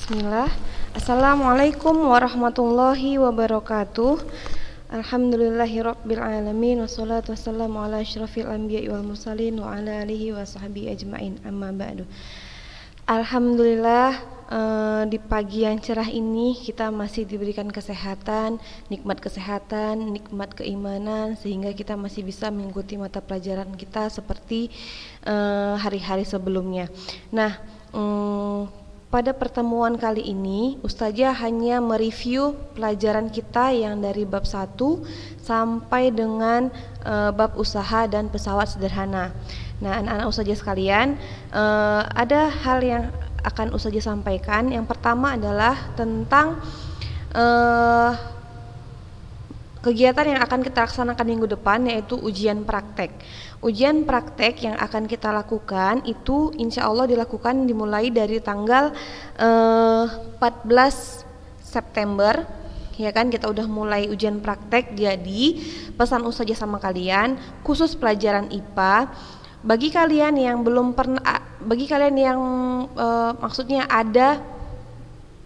Bismillah. Assalamualaikum warahmatullahi wabarakatuh. Alhamdulillahirabbil alamin wassalatu wassalamu ala asyrafil anbiya'i wal mursalin wa ala alihi wa sahbihi ajmain. Amma ba'du. Alhamdulillah, di pagi yang cerah ini kita masih diberikan kesehatan, nikmat keimanan, sehingga kita masih bisa mengikuti mata pelajaran kita seperti hari-hari sebelumnya. Nah, pada pertemuan kali ini Ustazah hanya mereview pelajaran kita yang dari bab 1 sampai dengan bab usaha dan pesawat sederhana. Nah, anak-anak Ustazah sekalian, ada hal yang akan Ustazah sampaikan. Yang pertama adalah tentang kegiatan yang akan kita laksanakan minggu depan, yaitu ujian praktek. Ujian praktek yang akan kita lakukan itu insya Allah dilakukan dimulai dari tanggal 14 September. Ya kan, kita udah mulai ujian praktek. Jadi pesan Ustazah sama kalian, khusus pelajaran IPA, bagi kalian yang belum pernah, bagi kalian yang maksudnya ada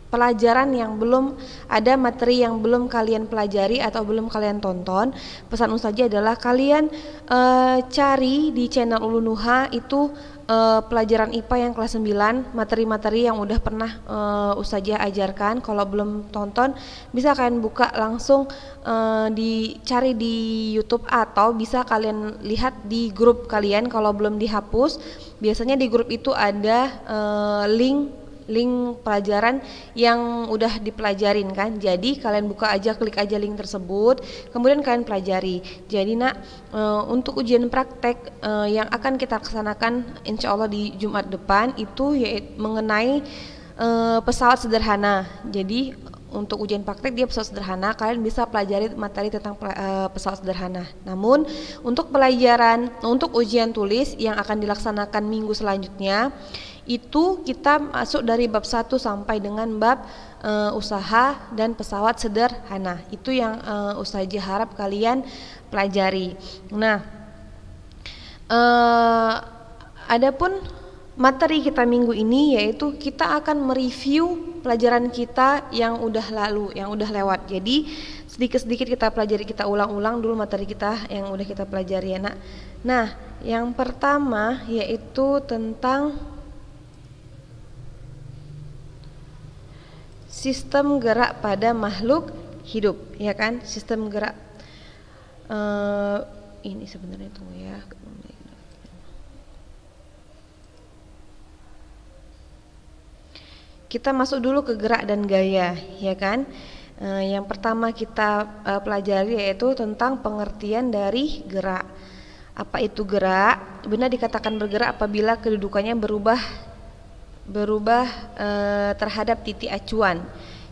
pelajaran yang belum ada, materi yang belum kalian pelajari atau belum kalian tonton, pesan Ustazah adalah kalian cari di channel Ulunuha itu pelajaran IPA yang kelas 9, materi-materi yang udah pernah Ustazah ajarkan. Kalau belum tonton bisa kalian buka langsung, dicari di YouTube, atau bisa kalian lihat di grup kalian. Kalau belum dihapus, biasanya di grup itu ada link pelajaran yang udah dipelajarin kan. Jadi kalian buka aja, klik aja link tersebut, kemudian kalian pelajari. Jadi untuk ujian praktek yang akan kita laksanakan insya Allah di Jumat depan itu yaitu mengenai pesawat sederhana. Jadi untuk ujian praktek dia pesawat sederhana, kalian bisa pelajari materi tentang pesawat sederhana. Namun untuk untuk ujian tulis yang akan dilaksanakan minggu selanjutnya, itu kita masuk dari bab 1 sampai dengan bab usaha dan pesawat sederhana. Itu yang Ustazah harap kalian pelajari. Nah, adapun materi kita minggu ini yaitu kita akan mereview pelajaran kita yang udah lalu, yang udah lewat. Jadi sedikit-sedikit kita pelajari, kita ulang-ulang dulu materi kita yang udah kita pelajari ya nak. Nah, yang pertama yaitu tentang sistem gerak pada makhluk hidup, ya kan? Sistem gerak ini sebenarnya tunggu ya. Kita masuk dulu ke gerak dan gaya, ya kan? Yang pertama kita pelajari yaitu tentang pengertian dari gerak. Apa itu gerak? Benar dikatakan bergerak apabila kedudukannya berubah terhadap titik acuan.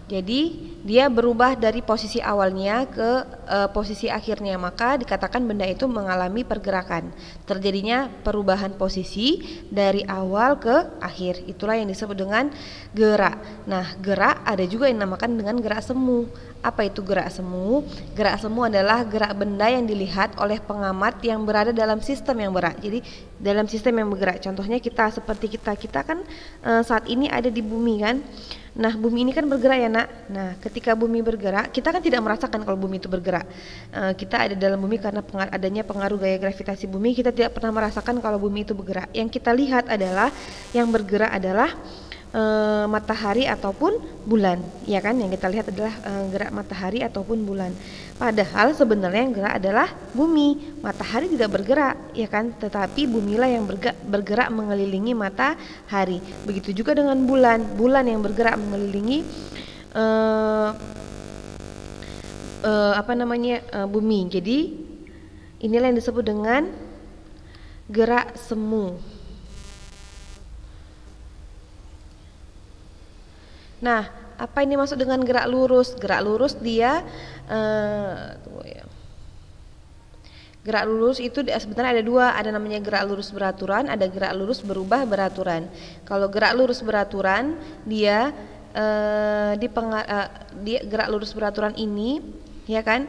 Jadi dia berubah dari posisi awalnya ke posisi akhirnya, maka dikatakan benda itu mengalami pergerakan. Terjadinya perubahan posisi dari awal ke akhir. Itulah yang disebut dengan gerak. Nah, gerak ada juga yang dinamakan dengan gerak semu. Apa itu gerak semu? Gerak semu adalah gerak benda yang dilihat oleh pengamat yang berada dalam sistem yang bergerak. Jadi dalam sistem yang bergerak. Contohnya seperti kita kan saat ini ada di bumi kan. Nah, bumi ini kan bergerak ya nak. Nah, ketika bumi bergerak, kita kan tidak merasakan kalau bumi itu bergerak. Kita ada dalam bumi karena adanya pengaruh gaya gravitasi bumi. Kita tidak pernah merasakan kalau bumi itu bergerak. Yang kita lihat adalah yang bergerak adalah matahari ataupun bulan, ya kan? Yang kita lihat adalah gerak matahari ataupun bulan. Padahal sebenarnya yang gerak adalah bumi. Matahari tidak bergerak, ya kan? Tetapi bumilah yang bergerak mengelilingi matahari. Begitu juga dengan bulan. Bulan yang bergerak mengelilingi bumi. Jadi inilah yang disebut dengan gerak semu. Nah, apa ini maksud dengan gerak lurus? Gerak lurus dia gerak lurus itu sebenarnya ada dua, ada namanya gerak lurus beraturan, ada gerak lurus berubah beraturan. Kalau gerak lurus beraturan dia gerak lurus beraturan ini, ya kan?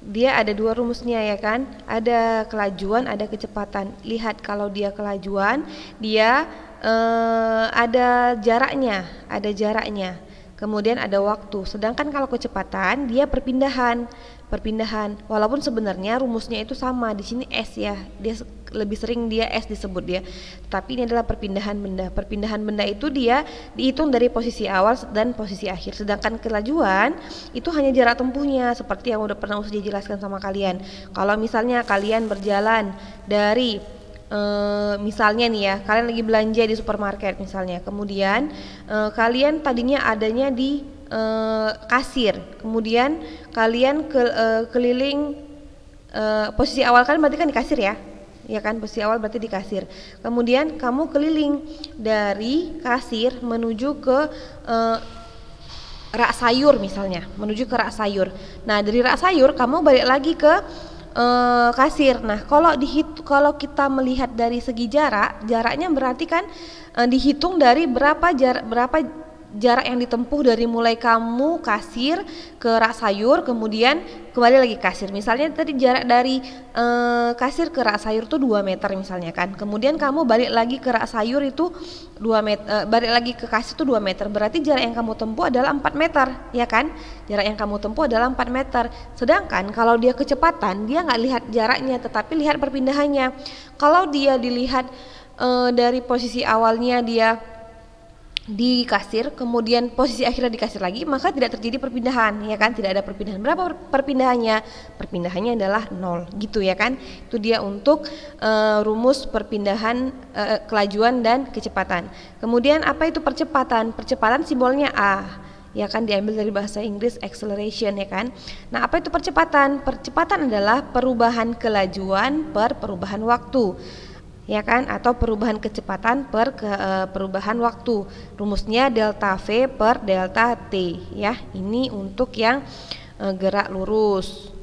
Dia ada dua rumusnya ya kan, ada kelajuan, ada kecepatan. Lihat kalau dia kelajuan, dia ada jaraknya. Kemudian ada waktu. Sedangkan kalau kecepatan dia perpindahan. Walaupun sebenarnya rumusnya itu sama. Di sini S ya. Dia lebih sering dia S disebut dia. Tapi ini adalah perpindahan benda. Perpindahan benda itu dia dihitung dari posisi awal dan posisi akhir. Sedangkan kelajuan itu hanya jarak tempuhnya, seperti yang udah pernah Ustazah jelaskan sama kalian. Kalau misalnya kalian berjalan dari misalnya nih ya, kalian lagi belanja di supermarket misalnya, kemudian kalian tadinya adanya di kasir, kemudian kalian keliling, posisi awal kalian berarti kan di kasir ya kan, posisi awal berarti di kasir, kemudian kamu keliling dari kasir menuju ke rak sayur misalnya, menuju ke rak sayur. Nah dari rak sayur kamu balik lagi ke kasir. Nah, kalau kita melihat dari segi jaraknya berarti kan dihitung dari berapa jarak yang ditempuh dari mulai kamu kasir ke rak sayur, kemudian kembali lagi kasir. Misalnya tadi jarak dari kasir ke rak sayur itu 2 meter misalnya kan. Kemudian kamu balik lagi ke rak sayur itu 2 meter, balik lagi ke kasir itu 2 meter. Berarti jarak yang kamu tempuh adalah 4 meter, ya kan? Jarak yang kamu tempuh adalah 4 meter. Sedangkan kalau dia kecepatan, dia nggak lihat jaraknya, tetapi lihat perpindahannya. Kalau dia dilihat dari posisi awalnya dia di kasir, kemudian posisi akhirnya di kasir lagi, maka tidak terjadi perpindahan, ya kan? Tidak ada perpindahan. Berapa perpindahannya? Perpindahannya adalah 0, gitu ya kan? Itu dia untuk rumus perpindahan kelajuan dan kecepatan. Kemudian apa itu percepatan? Percepatan simbolnya A, ya kan, diambil dari bahasa Inggris acceleration, ya kan? Nah, apa itu percepatan? Percepatan adalah perubahan kelajuan per perubahan waktu, ya kan, atau perubahan kecepatan per perubahan waktu. Rumusnya delta V per delta T, ya. Ini untuk yang gerak lurus.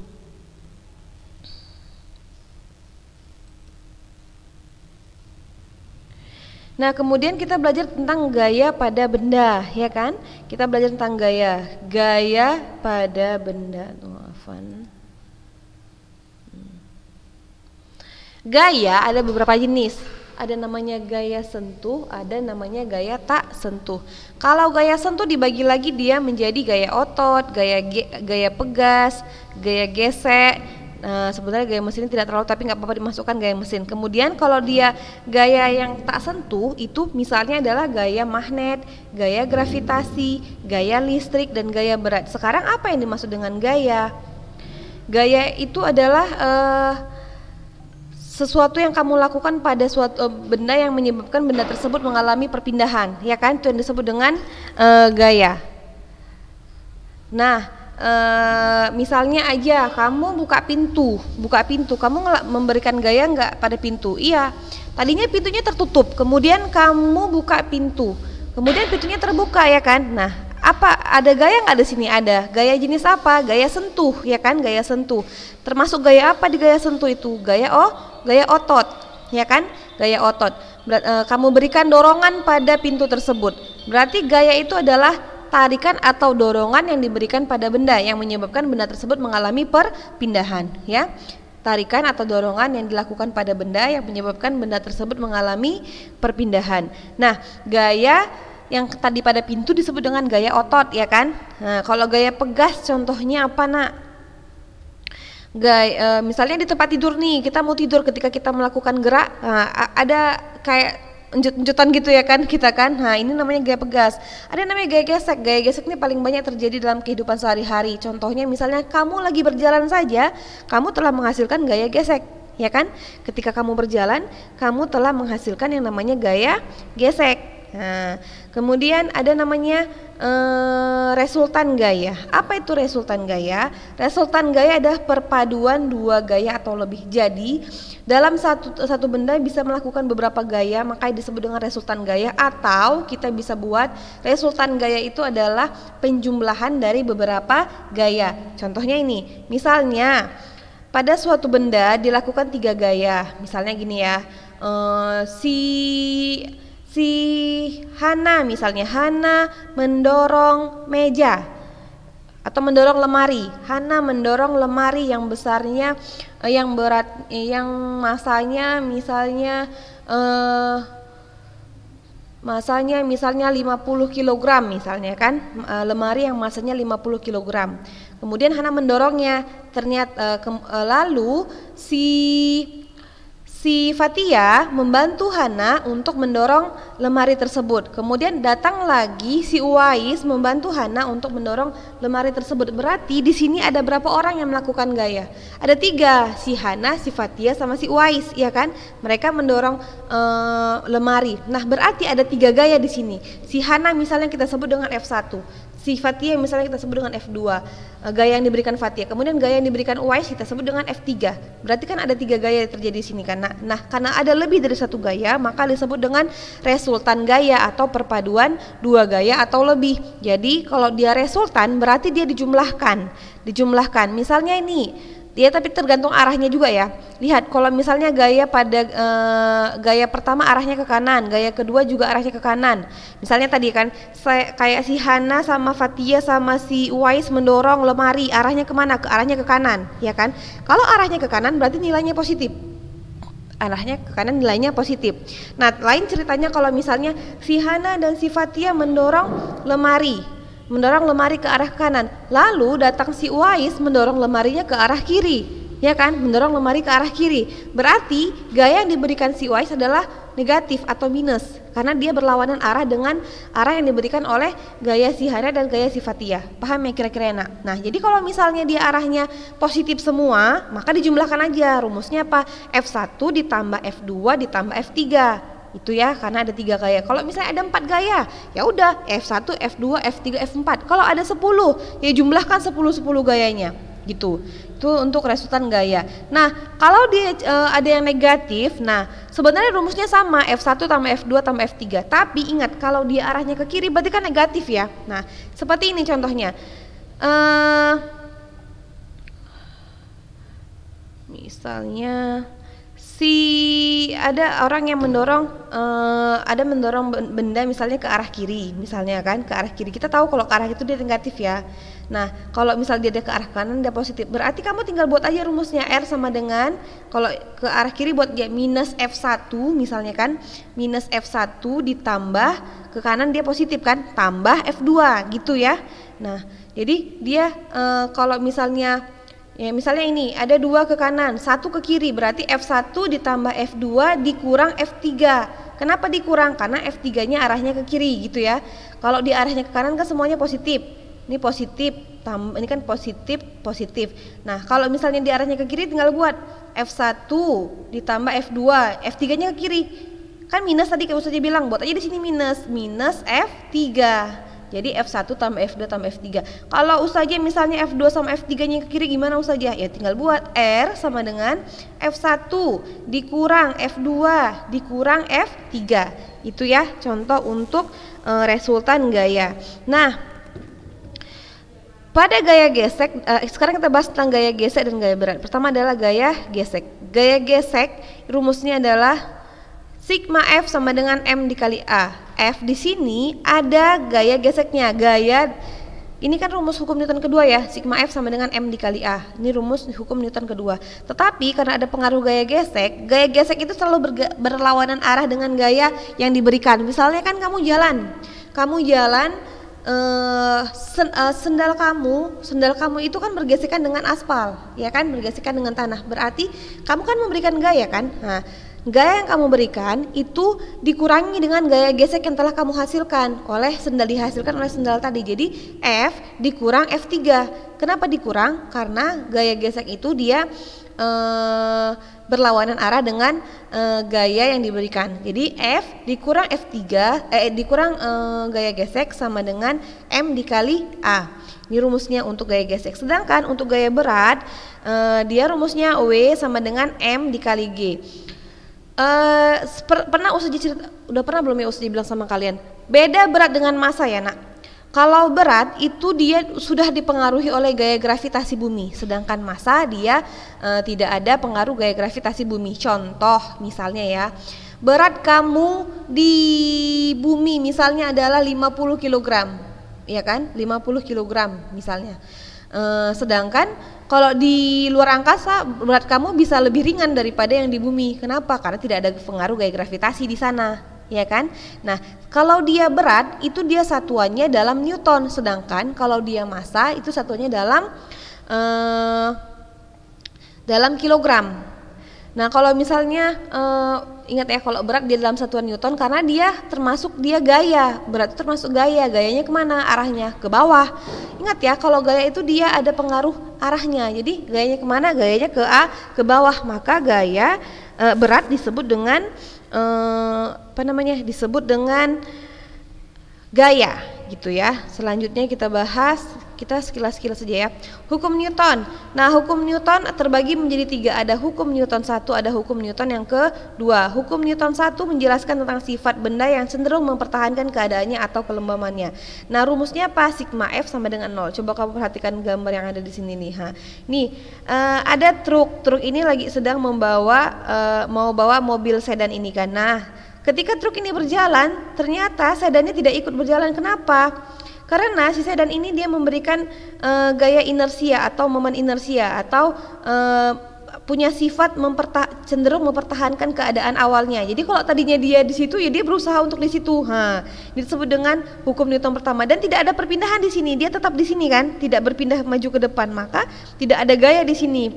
Nah, kemudian kita belajar tentang gaya pada benda, ya kan? Kita belajar tentang gaya pada benda. Gaya ada beberapa jenis. Ada namanya gaya sentuh, ada namanya gaya tak sentuh. Kalau gaya sentuh dibagi lagi dia menjadi gaya otot, gaya pegas, gaya gesek. Sebenarnya gaya mesin tidak terlalu, tapi nggak apa-apa dimasukkan gaya mesin. Kemudian kalau dia gaya yang tak sentuh itu misalnya adalah gaya magnet, gaya gravitasi, gaya listrik, dan gaya berat. Sekarang apa yang dimaksud dengan gaya? Gaya itu adalah sesuatu yang kamu lakukan pada suatu benda yang menyebabkan benda tersebut mengalami perpindahan, ya kan? Itu yang disebut dengan gaya. Nah, misalnya aja kamu buka pintu, kamu memberikan gaya nggak pada pintu? Iya, tadinya pintunya tertutup, kemudian kamu buka pintu, kemudian pintunya terbuka, ya kan? Nah, apa ada gaya nggak di sini? Ada. Gaya jenis apa? Gaya sentuh, ya kan? Gaya sentuh. Termasuk gaya apa di gaya sentuh itu? Gaya otot, ya kan? Gaya otot. Kamu berikan dorongan pada pintu tersebut. Berarti gaya itu adalah tarikan atau dorongan yang diberikan pada benda yang menyebabkan benda tersebut mengalami perpindahan, ya. Tarikan atau dorongan yang dilakukan pada benda yang menyebabkan benda tersebut mengalami perpindahan. Nah, gaya yang tadi pada pintu disebut dengan gaya otot, ya kan? Nah, kalau gaya pegas contohnya apa, Nak? Misalnya di tempat tidur nih, kita mau tidur, ketika kita melakukan gerak, ada kayak enjut-enjutan gitu, ya kan, kita kan. Nah, ini namanya gaya pegas. Ada namanya gaya gesek. Gaya gesek ini paling banyak terjadi dalam kehidupan sehari-hari. Contohnya misalnya kamu lagi berjalan saja, kamu telah menghasilkan gaya gesek, ya kan? Ketika kamu berjalan, kamu telah menghasilkan yang namanya gaya gesek. Nah, kemudian ada namanya resultan gaya. Apa itu resultan gaya? Resultan gaya adalah perpaduan dua gaya atau lebih. Jadi dalam satu benda bisa melakukan beberapa gaya, maka disebut dengan resultan gaya. Atau kita bisa buat resultan gaya itu adalah penjumlahan dari beberapa gaya. Contohnya ini, misalnya pada suatu benda dilakukan 3 gaya. Misalnya gini ya, si Hana misalnya, Hana mendorong meja atau mendorong lemari. Hana mendorong lemari yang besarnya, yang berat, yang masanya misalnya masanya misalnya 50 kg misalnya kan, lemari yang masanya 50 kg. Kemudian Hana mendorongnya, ternyata lalu si Fatia membantu Hana untuk mendorong lemari tersebut. Kemudian datang lagi si Uwais membantu Hana untuk mendorong lemari tersebut. Berarti di sini ada berapa orang yang melakukan gaya? Ada 3, si Hana, si Fatia, sama si Uwais, ya kan? Mereka mendorong lemari. Nah, berarti ada 3 gaya di sini. Si Hana misalnya kita sebut dengan F1. Si Fatia misalnya kita sebut dengan F2, gaya yang diberikan Fatia. Kemudian gaya yang diberikan Uwais kita sebut dengan F3. Berarti kan ada 3 gaya yang terjadi di sini kan. Nah, karena ada lebih dari 1 gaya, maka disebut dengan resultan gaya atau perpaduan 2 gaya atau lebih. Jadi kalau dia resultan berarti dia dijumlahkan. Misalnya ini, dia tapi tergantung arahnya juga ya. Lihat kalau misalnya gaya pada gaya pertama arahnya ke kanan, gaya kedua juga arahnya ke kanan. Misalnya tadi kan kayak si Hana sama Fatia sama si Uwais mendorong lemari, arahnya kemana? Arahnya ke kanan, ya kan? Kalau arahnya ke kanan berarti nilainya positif. Arahnya ke kanan nilainya positif. Nah, lain ceritanya kalau misalnya si Hana dan si Fatia mendorong lemari ke arah kanan, lalu datang si Uwais mendorong lemarinya ke arah kiri, ya kan, mendorong lemari ke arah kiri. Berarti gaya yang diberikan si Uwais adalah negatif atau minus, karena dia berlawanan arah dengan arah yang diberikan oleh gaya si Hana dan gaya si Fatia. Paham ya kira-kira enak? Nah, jadi kalau misalnya dia arahnya positif semua, maka dijumlahkan aja. Rumusnya apa? F1 ditambah F2 ditambah F3. Itu ya, karena ada 3 gaya. Kalau misalnya ada 4 gaya, ya udah F1, F2, F3, F4. Kalau ada 10, ya jumlahkan 10 gayanya gitu. Itu untuk resultan gaya. Nah, kalau dia ada yang negatif, nah sebenarnya rumusnya sama, F1 tambah F2 tambah F3. Tapi ingat, kalau dia arahnya ke kiri berarti kan negatif ya. Nah, seperti ini contohnya. Misalnya ada orang yang mendorong benda misalnya ke arah kiri, misalnya kan, ke arah kiri. Kita tahu kalau ke arah itu dia negatif ya. Nah, kalau misalnya dia ke arah kanan dia positif. Berarti kamu tinggal buat aja rumusnya, R sama dengan, kalau ke arah kiri buat dia minus F1 misalnya kan, minus F1 ditambah ke kanan dia positif kan, tambah F2 gitu ya. Nah, jadi dia kalau misalnya ya misalnya ini ada 2 ke kanan, 1 ke kiri, berarti F1 ditambah F2 dikurang F3. Kenapa dikurang? Karena F3-nya arahnya ke kiri gitu ya. Kalau di arahnya ke kanan kan semuanya positif. Ini positif, ini kan positif. Nah, kalau misalnya di arahnya ke kiri tinggal buat F1 ditambah F2, F3-nya ke kiri. Kan minus tadi kayak Ustazah bilang, buat aja di sini minus F3. Jadi F1 tambah F2 tambah F3. Kalau Ustazah misalnya F2 sama F3-nya ke kiri gimana Ustazah? Ya tinggal buat R sama dengan F1 dikurang F2 dikurang F3. Itu ya contoh untuk resultan gaya. Nah, pada gaya gesek, sekarang kita bahas tentang gaya gesek dan gaya berat. Pertama adalah gaya gesek. Gaya gesek rumusnya adalah sigma F sama dengan M dikali A. F di sini ada gaya geseknya. Gaya ini kan rumus hukum Newton kedua ya. Sigma F sama dengan M dikali A. Ini rumus hukum Newton kedua. Tetapi karena ada pengaruh gaya gesek itu selalu berlawanan arah dengan gaya yang diberikan. Misalnya kan kamu jalan sendal kamu itu kan bergesekan dengan aspal, ya kan, bergesekan dengan tanah. Berarti kamu kan memberikan gaya kan. Nah, gaya yang kamu berikan itu dikurangi dengan gaya gesek yang telah kamu hasilkan dihasilkan oleh sendal tadi. Jadi F dikurang F3. Kenapa dikurang? Karena gaya gesek itu dia berlawanan arah dengan gaya yang diberikan. Jadi F dikurang F3 dikurang gaya gesek sama dengan M dikali A. Ini rumusnya untuk gaya gesek. Sedangkan untuk gaya berat dia rumusnya W sama dengan M dikali G. Udah pernah belum ya Ustazah bilang sama kalian? Beda berat dengan massa ya nak. Kalau berat itu dia sudah dipengaruhi oleh gaya gravitasi bumi, sedangkan massa dia tidak ada pengaruh gaya gravitasi bumi. Contoh misalnya ya, berat kamu di bumi misalnya adalah 50 kg, ya kan? 50 kg misalnya. Sedangkan kalau di luar angkasa berat kamu bisa lebih ringan daripada yang di bumi. Kenapa? Karena tidak ada pengaruh gaya gravitasi di sana, ya kan? Nah, kalau dia berat itu dia satuannya dalam Newton, sedangkan kalau dia massa itu satuannya dalam kilogram. Nah, kalau misalnya ingat ya, kalau berat dia dalam satuan Newton karena dia termasuk dia gaya. Berat itu termasuk gaya. Gayanya kemana? Arahnya ke bawah. Ingat ya, kalau gaya itu dia ada pengaruh arahnya. Jadi gayanya kemana? Gayanya ke bawah. Maka gaya berat disebut dengan disebut dengan gaya gitu ya. Selanjutnya kita bahas, kita sekilas-sekilas saja ya. Hukum Newton. Nah, hukum Newton terbagi menjadi 3. Ada hukum Newton 1, ada hukum Newton yang kedua. Hukum Newton 1 menjelaskan tentang sifat benda yang cenderung mempertahankan keadaannya atau kelembamannya. Nah, rumusnya apa? Sigma F sama dengan 0. Coba kamu perhatikan gambar yang ada di sini nih. Nih, ada truk. Truk ini lagi sedang mau bawa mobil sedan ini kan. Nah, ketika truk ini berjalan, ternyata sedannya tidak ikut berjalan. Kenapa? Karena si sedan ini dia memberikan gaya inersia atau momen inersia atau punya sifat cenderung mempertahankan keadaan awalnya. Jadi kalau tadinya dia di situ, ya dia berusaha untuk di situ. Disebut dengan hukum Newton pertama, dan tidak ada perpindahan di sini. Dia tetap di sini kan, tidak berpindah maju ke depan. Maka tidak ada gaya di sini.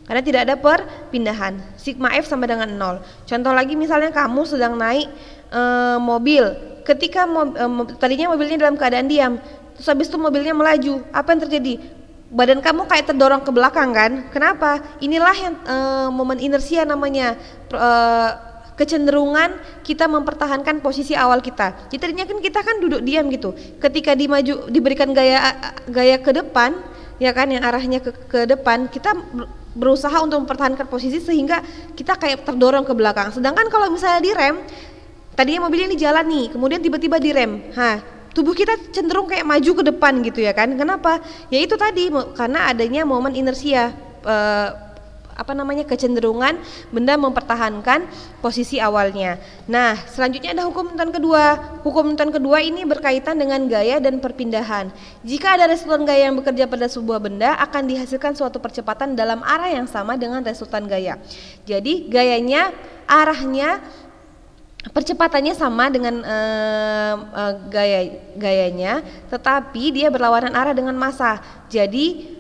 Karena tidak ada perpindahan. Sigma F sama dengan 0. Contoh lagi, misalnya kamu sedang naik mobil. Ketika tadinya mobilnya dalam keadaan diam, terus habis itu mobilnya melaju, apa yang terjadi? Badan kamu kayak terdorong ke belakang kan? Kenapa? Inilah yang momen inersia namanya, kecenderungan kita mempertahankan posisi awal kita. Jadi tadinya kan kita kan duduk diam gitu. Ketika diberikan gaya ke depan, ya kan, yang arahnya ke depan, kita berusaha untuk mempertahankan posisi sehingga kita kayak terdorong ke belakang. Sedangkan kalau misalnya direm, tadinya mobilnya ini jalan nih, kemudian tiba-tiba direm. Tubuh kita cenderung kayak maju ke depan gitu ya kan? Kenapa? Ya itu tadi, karena adanya momen inersia, kecenderungan benda mempertahankan posisi awalnya. Nah, selanjutnya ada hukum Newton kedua. Hukum Newton kedua ini berkaitan dengan gaya dan perpindahan. Jika ada resultan gaya yang bekerja pada sebuah benda, akan dihasilkan suatu percepatan dalam arah yang sama dengan resultan gaya. Jadi gayanya, arahnya, percepatannya sama dengan gayanya, tetapi dia berlawanan arah dengan massa. Jadi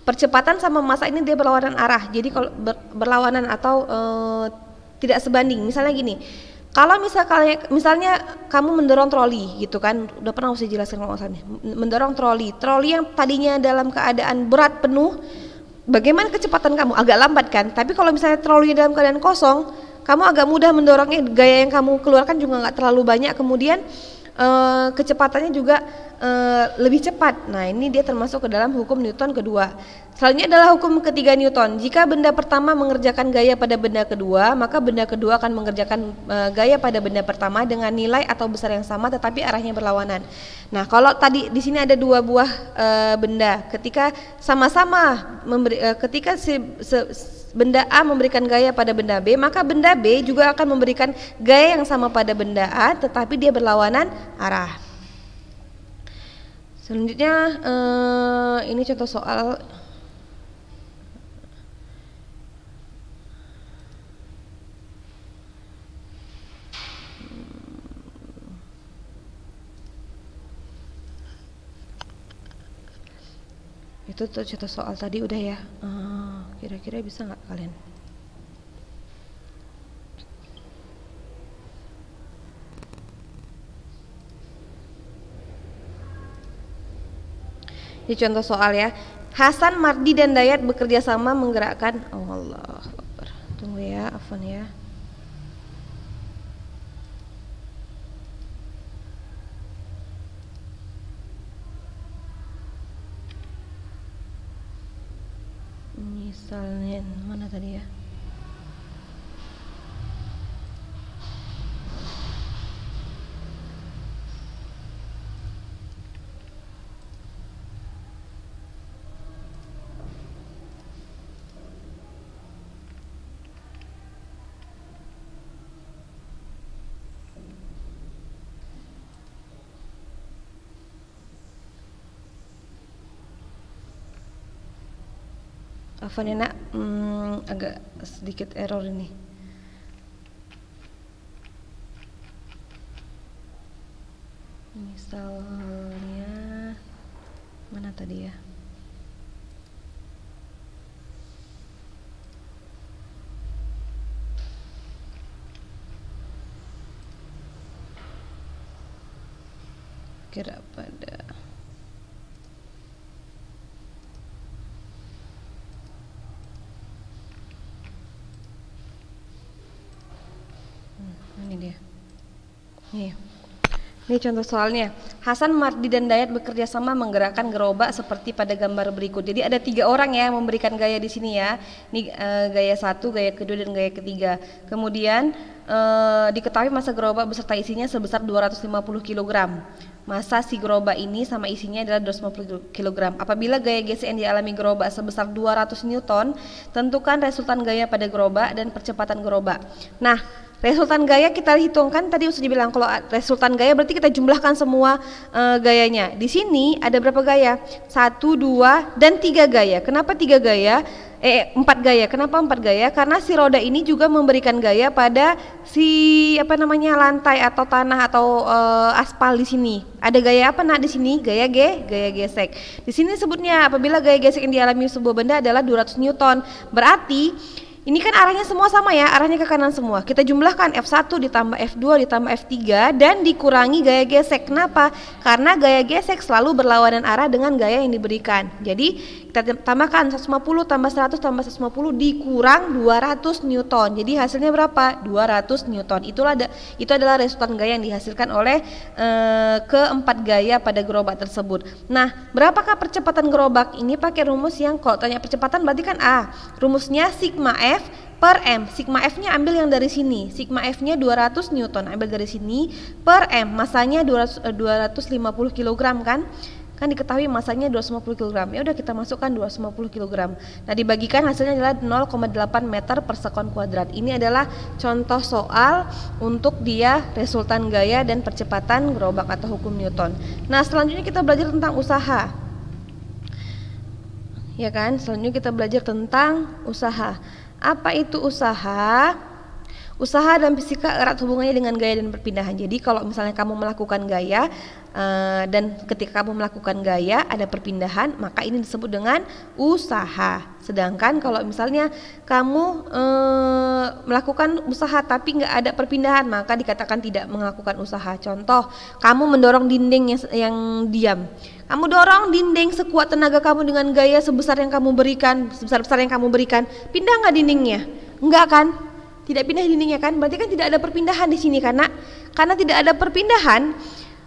percepatan sama massa ini dia berlawanan arah. Jadi kalau berlawanan atau tidak sebanding. Misalnya gini, kalau misalnya kamu mendorong troli gitu kan, udah pernah saya jelaskan kalau misalnya mendorong troli yang tadinya dalam keadaan berat penuh, bagaimana kecepatan kamu? Agak lambat kan? Tapi kalau misalnya troli dalam keadaan kosong, kamu agak mudah mendorongnya, gaya yang kamu keluarkan juga nggak terlalu banyak, kemudian kecepatannya juga lebih cepat. Nah, ini dia termasuk ke dalam hukum Newton kedua. Selanjutnya adalah hukum ketiga Newton. Jika benda pertama mengerjakan gaya pada benda kedua, maka benda kedua akan mengerjakan gaya pada benda pertama dengan nilai atau besar yang sama, tetapi arahnya berlawanan. Nah, kalau tadi di sini ada dua buah benda, ketika sama-sama ketika benda A memberikan gaya pada benda B, maka benda B juga akan memberikan gaya yang sama pada benda A, tetapi dia berlawanan arah. Selanjutnya ini contoh soal. Itu tuh contoh soal tadi udah ya. Kira-kira bisa nggak kalian? Ini contoh soal ya. Hasan, Mardi, dan Dayat bekerja sama menggerakkan. Allah Akbar. Tunggu ya, afwan ya. Misalnya mana tadi ya? Afwan ya nak, agak sedikit error ini. Misalnya mana tadi ya? Kira pada ini dia. Nih. Ini contoh soalnya. Hasan, Mardi, dan Dayat bekerja sama menggerakkan gerobak seperti pada gambar berikut. Jadi ada 3 orang ya yang memberikan gaya di sini ya. Ini gaya 1, gaya kedua, dan gaya ketiga. Kemudian diketahui masa gerobak beserta isinya sebesar 250 kg. Masa si gerobak ini sama isinya adalah 250 kg. Apabila gaya gesek yang dialami gerobak sebesar 200 Newton, tentukan resultan gaya pada gerobak dan percepatan gerobak. Nah, resultan gaya kita hitungkan tadi sudah dibilang, kalau resultan gaya berarti kita jumlahkan semua gayanya. Di sini ada berapa gaya? 1, 2, dan 3 gaya. Kenapa 3 gaya? 4 gaya. Kenapa 4 gaya? Karena si roda ini juga memberikan gaya pada si lantai atau tanah atau aspal di sini. Ada gaya apa nak di sini? Gaya gesek. Di sini sebutnya apabila gaya gesek yang dialami sebuah benda adalah 200 Newton. Berarti ini kan arahnya semua sama ya, arahnya ke kanan semua. Kita jumlahkan F1 ditambah F2 ditambah F3 dan dikurangi gaya gesek. Kenapa? Karena gaya gesek selalu berlawanan arah dengan gaya yang diberikan. Jadi kita tambahkan 150 tambah 100 tambah 150 dikurang 200 Newton. Jadi hasilnya berapa? 200 Newton. Itu adalah resultan gaya yang dihasilkan oleh keempat gaya pada gerobak tersebut. Nah, berapakah percepatan gerobak? Ini pakai rumus yang kalau tanya percepatan berarti kan rumusnya sigma F per M. Sigma F-nya ambil yang dari sini. Sigma F-nya 200 Newton, ambil dari sini per M. Masanya 250 kg kan? Kan diketahui masanya 250 kg. Ya udah kita masukkan 250 kg. Nah, dibagikan hasilnya adalah 0,8 meter per sekon kuadrat. Ini adalah contoh soal untuk dia resultan gaya dan percepatan gerobak atau hukum Newton. Nah, selanjutnya kita belajar tentang usaha. Ya kan? Selanjutnya kita belajar tentang usaha. Apa itu usaha? Usaha dan fisika erat hubungannya dengan gaya dan perpindahan. Jadi kalau misalnya kamu melakukan gaya dan ketika kamu melakukan gaya ada perpindahan, maka ini disebut dengan usaha. Sedangkan kalau misalnya kamu melakukan usaha tapi nggak ada perpindahan, maka dikatakan tidak melakukan usaha. Contoh, kamu mendorong dinding yang diam. Kamu dorong dinding sekuat tenaga kamu dengan gaya sebesar yang kamu berikan, sebesar-besar yang kamu berikan. Pindah nggak dindingnya? Enggak kan? Tidak pindah dindingnya kan? Berarti kan tidak ada perpindahan di sini karena tidak ada perpindahan.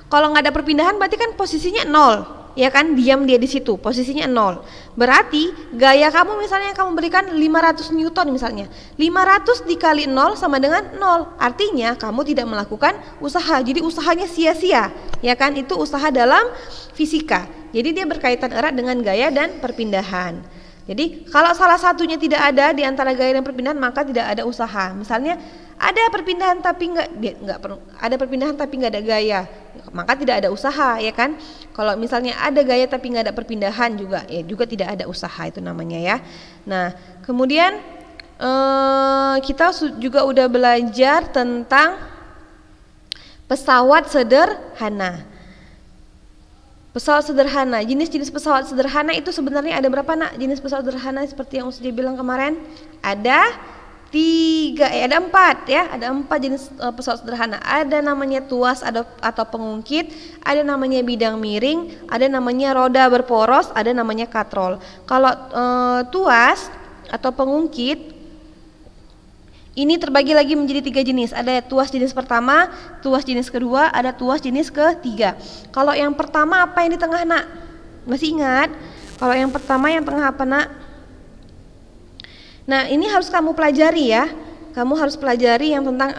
Kalau nggak ada perpindahan berarti kan posisinya 0, ya kan? Diam dia di situ, posisinya 0. Berarti gaya kamu misalnya yang kamu berikan 500 Newton misalnya. 500 dikali 0 sama dengan 0. Artinya kamu tidak melakukan usaha. Jadi usahanya sia-sia, ya kan? Itu usaha dalam fisika. Jadi dia berkaitan erat dengan gaya dan perpindahan. Jadi kalau salah satunya tidak ada di antara gaya dan perpindahan maka tidak ada usaha. Misalnya ada perpindahan tapi nggak ada gaya, maka tidak ada usaha, ya kan? Kalau misalnya ada gaya tapi nggak ada perpindahan juga tidak ada usaha, itu namanya ya. Nah, kemudian kita juga udah belajar tentang pesawat sederhana. Pesawat sederhana, jenis-jenis pesawat sederhana itu sebenarnya ada berapa nak? Jenis pesawat sederhana seperti yang sudah bilang kemarin ada 4 ya, ada 4 jenis pesawat sederhana. Ada namanya tuas atau pengungkit, ada namanya bidang miring, ada namanya roda berporos, ada namanya katrol. Kalau tuas atau pengungkit ini terbagi lagi menjadi 3 jenis. Ada tuas jenis pertama, tuas jenis kedua, ada tuas jenis ketiga. Kalau yang pertama apa yang di tengah nak? Masih ingat? Kalau yang pertama yang tengah apa nak? Nah, ini harus kamu pelajari ya. Kamu harus pelajari yang tentang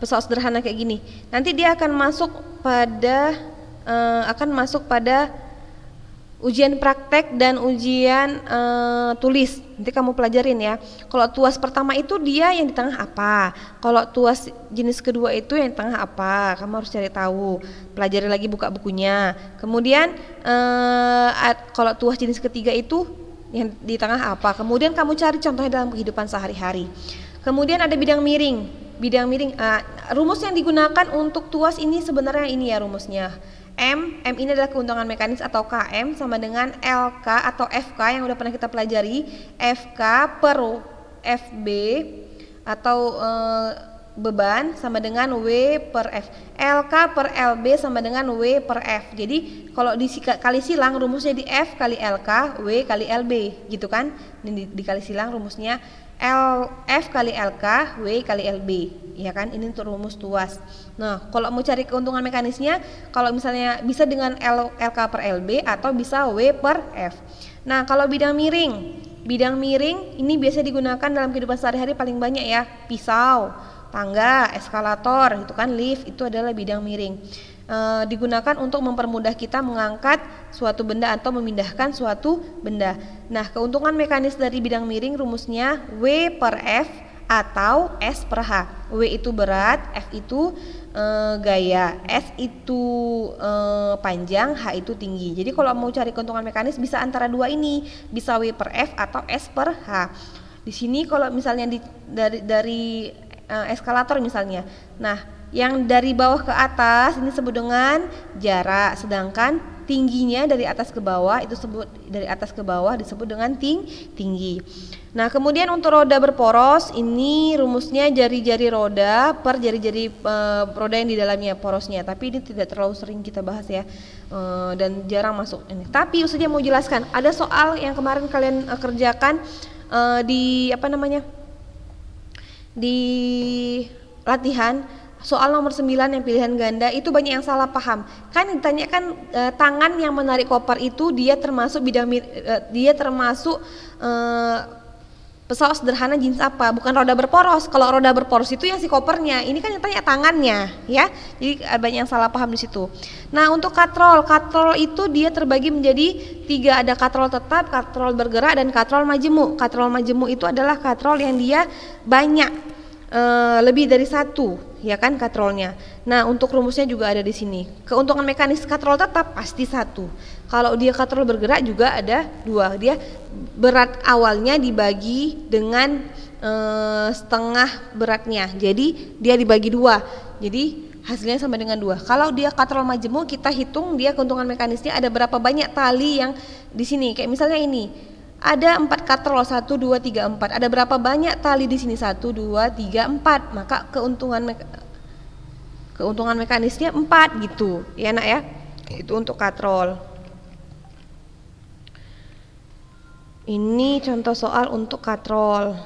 pesawat sederhana kayak gini. Nanti dia akan masuk pada ujian praktek dan ujian tulis. Nanti kamu pelajarin ya. Kalau tuas pertama itu dia yang di tengah apa? Kalau tuas jenis kedua itu yang di tengah apa? Kamu harus cari tahu. Pelajari lagi, buka bukunya. Kemudian kalau tuas jenis ketiga itu yang di tengah apa? Kemudian kamu cari contohnya dalam kehidupan sehari-hari. Kemudian ada bidang miring. bidang miring. Rumus yang digunakan untuk tuas ini sebenarnya ini ya rumusnya. M ini adalah keuntungan mekanis atau KM sama dengan LK atau FK yang udah pernah kita pelajari. FK per FB atau beban sama dengan W per F. LK per LB sama dengan W per F. Jadi kalau dikali silang rumusnya di F kali LK, W kali LB gitu kan. Ini dikali silang rumusnya F kali LK, W kali LB, ya kan? Ini untuk rumus tuas. Nah, kalau mau cari keuntungan mekanisnya, kalau misalnya bisa dengan LK per LB atau bisa W per F. Nah, kalau bidang miring ini biasa digunakan dalam kehidupan sehari-hari paling banyak ya, pisau, tangga, eskalator, itu kan lift, itu adalah bidang miring. Digunakan untuk mempermudah kita mengangkat suatu benda atau memindahkan suatu benda. Nah, keuntungan mekanis dari bidang miring rumusnya W per F atau S per H. W itu berat, F itu gaya, S itu panjang, H itu tinggi. Jadi kalau mau cari keuntungan mekanis bisa antara dua ini, bisa W per F atau S per H. Di sini kalau misalnya dari eskalator misalnya. Nah, yang dari bawah ke atas ini disebut dengan jarak, sedangkan tingginya dari atas ke bawah itu disebut dengan tinggi. Nah, kemudian untuk roda berporos ini rumusnya jari-jari roda per jari-jari roda yang di dalamnya porosnya. Tapi ini tidak terlalu sering kita bahas ya, dan jarang masuk ini. Tapi saja mau jelaskan, ada soal yang kemarin kalian kerjakan di di latihan. Soal nomor 9 yang pilihan ganda itu banyak yang salah paham. Kan ditanyakan tangan yang menarik koper itu dia termasuk pesawat sederhana jenis apa? Bukan roda berporos. Kalau roda berporos itu yang si kopernya. Ini kan yang tanya tangannya, ya. Jadi banyak yang salah paham di situ. Nah, untuk katrol itu dia terbagi menjadi 3, ada katrol tetap, katrol bergerak, dan katrol majemuk. Katrol majemuk itu adalah katrol yang dia banyak, lebih dari 1, ya kan katrolnya. Nah, untuk rumusnya juga ada di sini. Keuntungan mekanis katrol tetap pasti 1. Kalau dia katrol bergerak juga ada 2. Dia berat awalnya dibagi dengan setengah beratnya. Jadi dia dibagi 2. Jadi hasilnya sama dengan 2. Kalau dia katrol majemuk, kita hitung dia keuntungan mekanisnya ada berapa banyak tali yang di sini. Kayak misalnya ini. Ada 4 katrol, 1, 2, 3, 4. Ada berapa banyak tali di sini? 1, 2, 3, 4. Maka keuntungan mekanisnya 4 gitu. Ya nak ya. Itu untuk katrol. Ini contoh soal untuk katrol.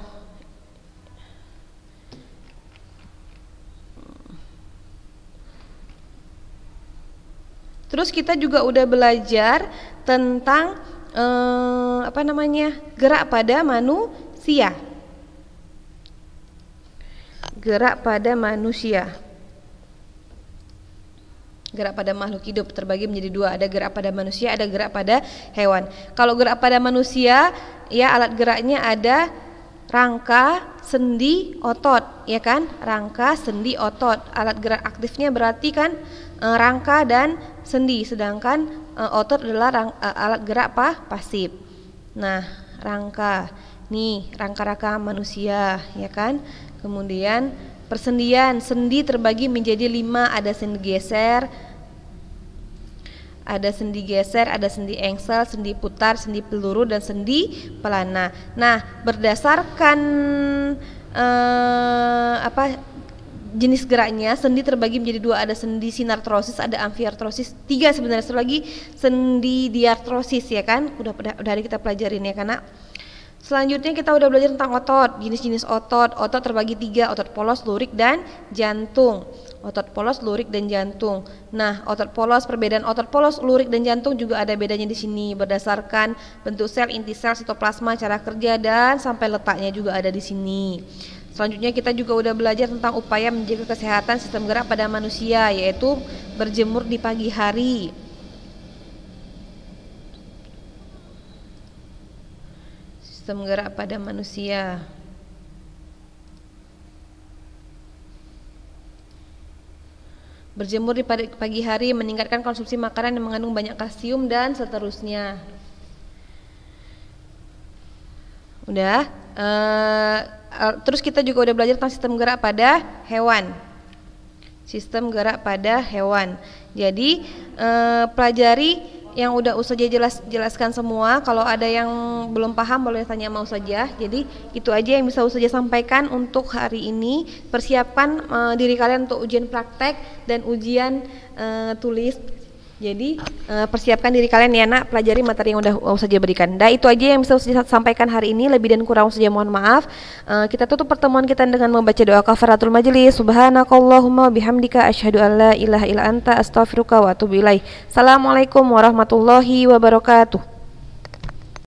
Terus kita juga udah belajar tentang gerak pada manusia. Gerak pada manusia. Gerak pada makhluk hidup terbagi menjadi 2. Ada gerak pada manusia, ada gerak pada hewan. Kalau gerak pada manusia, ya alat geraknya ada rangka, sendi, otot, ya kan? Rangka, sendi, otot. Alat gerak aktifnya berarti kan rangka dan sendi, sedangkan otot adalah alat gerak pasif. Nah, rangka, nih rangka-rangka manusia, ya kan? Kemudian persendian, sendi terbagi menjadi 5, ada sendi geser, ada sendi engsel, sendi putar, sendi peluru, dan sendi pelana. Nah, berdasarkan jenis geraknya, sendi terbagi menjadi 2, ada sendi sinartrosis, ada amfiartrosis, 3 sebenarnya, satu lagi sendi diartrosis, ya kan? Udah hari kita pelajarin ya karena. Selanjutnya kita udah belajar tentang otot, jenis-jenis otot. Otot terbagi 3, otot polos, lurik, dan jantung. Otot polos, lurik, dan jantung. Nah, otot polos, perbedaan otot polos, lurik, dan jantung juga ada bedanya di sini berdasarkan bentuk sel, inti sel, sitoplasma, cara kerja, dan sampai letaknya juga ada di sini. Selanjutnya kita juga udah belajar tentang upaya menjaga kesehatan sistem gerak pada manusia, yaitu berjemur di pagi hari. Sistem gerak pada manusia. Berjemur di pagi hari, meningkatkan konsumsi makanan yang mengandung banyak kalsium, dan seterusnya. Udah. Terus kita juga udah belajar tentang sistem gerak pada hewan. Sistem gerak pada hewan. Jadi pelajari yang udah Ustazah jelaskan semua. Kalau ada yang belum paham boleh tanya sama Ustazah. Jadi itu aja yang bisa Ustazah sampaikan untuk hari ini. Persiapkan diri kalian untuk ujian praktek dan ujian tulis. Jadi persiapkan diri kalian ya nak, pelajari materi yang udah Ustazah berikan. Nah itu aja yang bisa Ustazah sampaikan hari ini, lebih dan kurang Ustazah mohon maaf. Kita tutup pertemuan kita dengan membaca doa kafaratul majelis. Subhanakallahumma bihamdika asyhadu an la ilaha illa anta astaghfiruka wa atubu ilaik. Assalamualaikum warahmatullahi wabarakatuh.